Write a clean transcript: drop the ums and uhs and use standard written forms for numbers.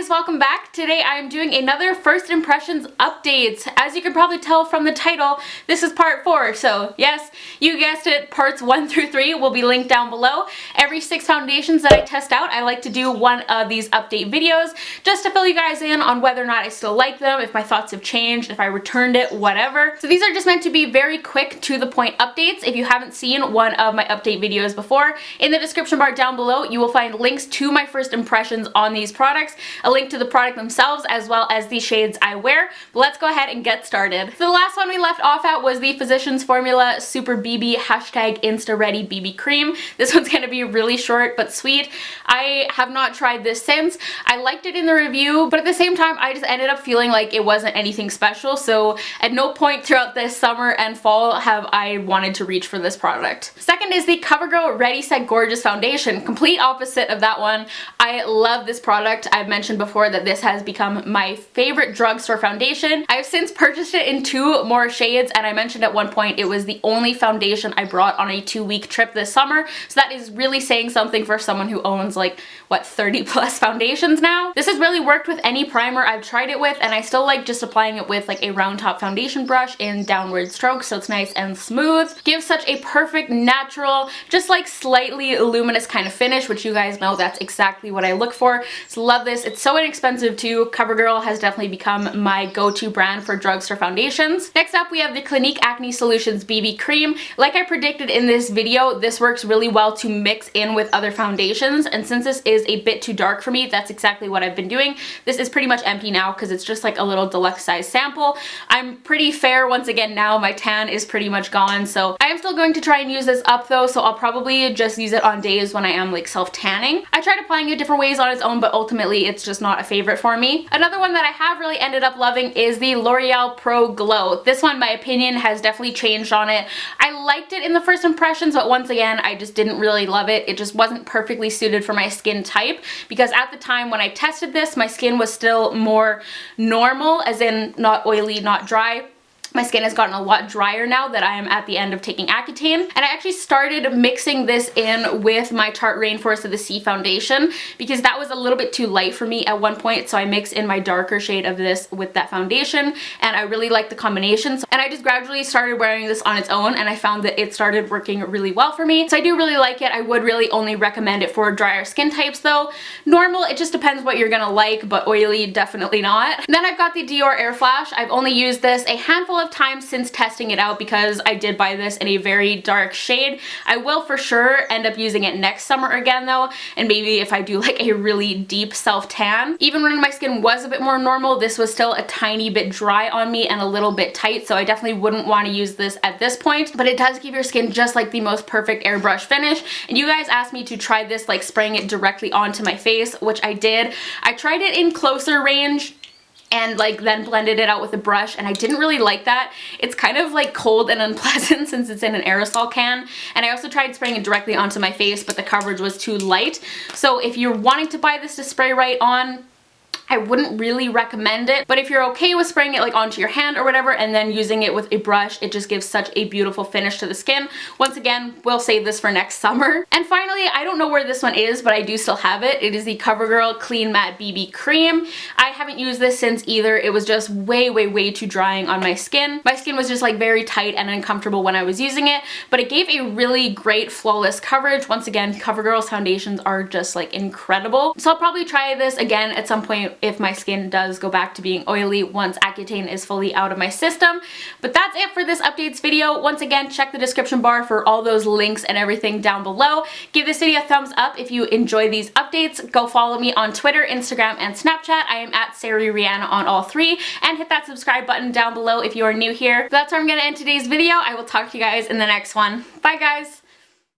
guys, welcome back. Today I am doing another first impressions update. As you can probably tell from the title, this is part 4. So yes, you guessed it, parts 1 through 3 will be linked down below. Every 6 foundations that I test out, I like to do one of these update videos just to fill you guys in on whether or not I still like them, if my thoughts have changed, if I returned it, whatever. So these are just meant to be very quick to the point updates. If you haven't seen one of my update videos before, in the description bar down below you will find links to my first impressions on these products, a link to the product themselves, as well as the shades I wear. But let's go ahead and get started. So the last one we left off at was the Physicians Formula Super BB #Insta Ready BB Cream. This one's gonna be really short but sweet. I have not tried this since. I liked it in the review, but at the same time I just ended up feeling like it wasn't anything special, so at no point throughout this summer and fall have I wanted to reach for this product. Second is the Covergirl Ready Set Gorgeous Foundation. Complete opposite of that one. I love this product. I've mentioned before that this has become my favorite drugstore foundation. I've since purchased it in 2 more shades, and I mentioned at one point it was the only foundation I brought on a 2-week trip this summer, so that is really saying something for someone who owns like, what, 30 plus foundations now? This has really worked with any primer I've tried it with, and I still like just applying it with like a round top foundation brush in downward strokes so it's nice and smooth. Gives such a perfect, natural, just like slightly luminous kind of finish, which you guys know that's exactly what I look for. So love this. It's so inexpensive too. Covergirl has definitely become my go-to brand for drugstore foundations. Next up we have the Clinique Acne Solutions BB Cream. Like I predicted in this video, this works really well to mix in with other foundations, and since this is a bit too dark for me, that's exactly what I've been doing. This is pretty much empty now because it's just like a little deluxe size sample. I'm pretty fair once again now. My tan is pretty much gone, so I am still going to try and use this up though, so I'll probably just use it on days when I am like self-tanning. I tried applying it different ways on its own, but ultimately it's just not a favorite for me. Another one that I have really ended up loving is the L'Oreal Pro Glow. This one, my opinion has definitely changed on it. I liked it in the first impressions, but once again, I just didn't really love it. It just wasn't perfectly suited for my skin type, because at the time when I tested this, my skin was still more normal, as in not oily, not dry. My skin has gotten a lot drier now that I am at the end of taking Accutane, and I actually started mixing this in with my Tarte Rainforest of the Sea foundation because that was a little bit too light for me at one point, so I mixed in my darker shade of this with that foundation, and I really liked the combination. And I just gradually started wearing this on its own, and I found that it started working really well for me. So I do really like it. I would really only recommend it for drier skin types though. Normal, it just depends what you're gonna like, but oily, definitely not. And then I've got the Dior Air Flash. I've only used this a handful of times since testing it out because I did buy this in a very dark shade. I will for sure end up using it next summer again though, and maybe if I do like a really deep self tan. Even when my skin was a bit more normal, this was still a tiny bit dry on me and a little bit tight, so I definitely wouldn't want to use this at this point, but it does give your skin just like the most perfect airbrush finish. And you guys asked me to try this like spraying it directly onto my face, which I did. I tried it in closer range and like then blended it out with a brush, and I didn't really like that. It's kind of like cold and unpleasant since it's in an aerosol can, and I also tried spraying it directly onto my face, but the coverage was too light. So if you're wanting to buy this to spray right on, I wouldn't really recommend it, but if you're okay with spraying it like onto your hand or whatever and then using it with a brush, it just gives such a beautiful finish to the skin. Once again, we'll save this for next summer. And finally, I don't know where this one is, but I do still have it. It is the Covergirl Clean Matte BB Cream. I haven't used this since either. It was just way too drying on my skin. My skin was just like very tight and uncomfortable when I was using it, but it gave a really great flawless coverage. Once again, Covergirl's foundations are just like incredible. So I'll probably try this again at some point if my skin does go back to being oily once Accutane is fully out of my system. But that's it for this updates video. Once again, check the description bar for all those links and everything down below. Give this video a thumbs up if you enjoy these updates. Go follow me on Twitter, Instagram, and Snapchat. I am at Sari Rihanna on all 3, and hit that subscribe button down below if you are new here. But that's where I'm gonna end today's video. I will talk to you guys in the next one. Bye guys!